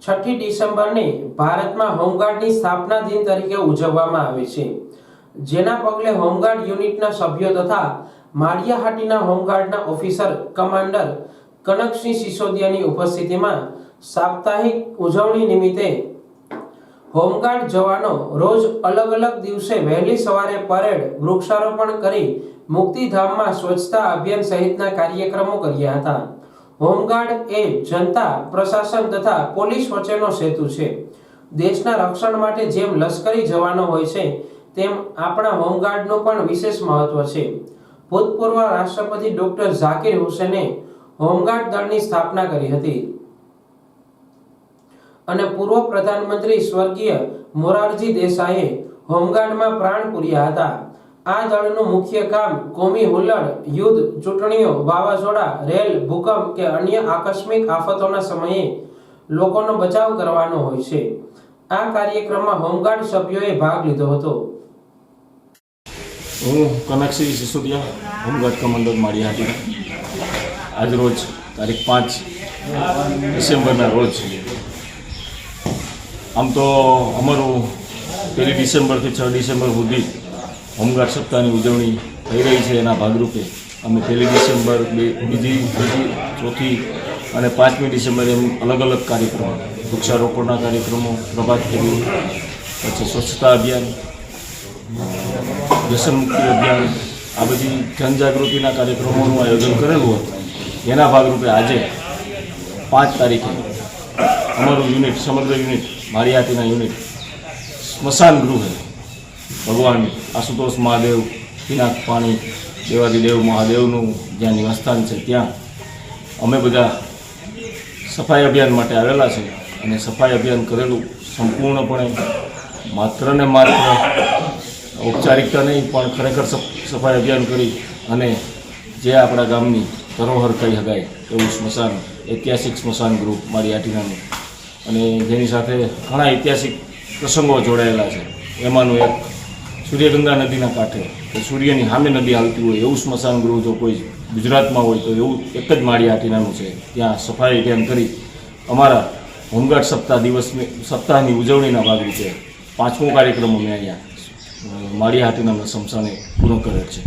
6 ડિસેમ્બરને ભારતમાં હોમગાર્ડની સ્થાપના દિન તરીકે ઉજવવામાં આવે છે, જેના પગલે હોમગાર્ડ યુનિટના સભ્યો તથા માળિયાહાટીના હોમગાર્ડના ઓફિસર કમાન્ડર કનકસિંહ સિસોદિયાની ઉપસ્થિતિમાં સાપ્તાહિક ઉજવણી નિમિત્તે હોમગાર્ડ જવાનો રોજ અલગ અલગ દિવસે વહેલી સવારે પરેડ, વૃક્ષારોપણ કરી મુક્તિધામમાં સ્વચ્છતા અભિયાન સહિતના કાર્યક્રમો કર્યા હતા. હોમગાર્ડ એ જનતા, પ્રશાસન તથા પોલીસ વચ્ચેનો સેતુ છે. દેશના રક્ષણ માટે જેમ લશ્કરી જવાનો હોય છે, તેમ આપણા હોમગાર્ડનું પણ વિશેષ મહત્વ છે. ભૂતપૂર્વ રાષ્ટ્રપતિ ડોક્ટર ઝાકિર હુસેને હોમગાર્ડ દળની સ્થાપના કરી હતી અને પૂર્વ પ્રધાનમંત્રી સ્વર્ગીય મોરારજી દેસાઈએ હોમગાર્ડમાં પ્રાણ પૂર્યા હતા. આ દળનું મુખ્ય કામ કોમી હુલ્લડ, યુદ્ધ, ચૂંટણીઓ, વાવાઝોડા, રેલ, ભૂકંપ કે અન્ય આકસ્મિક આફતોના સમયે લોકોનો બચાવ કરવાનો હોય છે. આ કાર્યક્રમમાં હોમગાર્ડ સભ્યોએ ભાગ લીધો હતો. હું કનકસિંહ સિસોદિયા, હોમગાર્ડ કમાન્ડર માળિયાહાટી. આજરોજ તારીખ 5 ડિસેમ્બરના રોજ આમ તો અમારું 1 ડિસેમ્બરથી 6 ડિસેમ્બર સુધી હોમગાર્ડ સપ્તાહની ઉજવણી થઈ રહી છે. એના ભાગરૂપે અમે 1 ડિસેમ્બર, બીજી, 4થી અને 5મી ડિસેમ્બરે એમ અલગ અલગ કાર્યક્રમો, વૃક્ષારોપણના કાર્યક્રમો, પ્રભાત ફેરી, પછી સ્વચ્છતા અભિયાન, વ્યસન મુક્તિ અભિયાન, આ બધી જનજાગૃતિના કાર્યક્રમોનું આયોજન કરેલું હતું. એના ભાગરૂપે આજે 5 તારીખે અમારું યુનિટ, સમગ્ર યુનિટ, માળિયાહાટીના યુનિટ સ્મશાન ગૃહે ભગવાન આશુતોષ મહાદેવ, પિનાક પાણી, દેવાદિદેવ મહાદેવનું જ્યાં નિવાસસ્થાન છે, ત્યાં અમે બધા સફાઈ અભિયાન માટે આવેલા છે. અને સફાઈ અભિયાન કરેલું સંપૂર્ણપણે માત્ર ને માત્ર ઔપચારિકતા નહીં, પણ ખરેખર સફાઈ અભિયાન કરી અને જે આપણા ગામની ધરોહર કહી શકાય એવું સ્મશાન, ઐતિહાસિક સ્મશાન ગૃહ માળિયાહાટીનાનું, અને જેની સાથે ઘણા ઐતિહાસિક પ્રસંગો જોડાયેલા છે. એમાંનું એક સૂર્યગંગા નદીના કાંઠે, કે સૂર્યની સામે નદી આવતી હોય એવું સ્મશાન ગૃહ જો કોઈ ગુજરાતમાં હોય તો એવું એક જ માળિયાહાટીનાનું છે. ત્યાં સફાઈ અભિયાન કરી અમારા હોમગાર્ડ સપ્તાહની ઉજવણીના ભાગરૂપે 5મો કાર્યક્રમ અમે અહીંયા માળિયાહાટીના સ્મશાને પૂર્ણ કરેલ છે.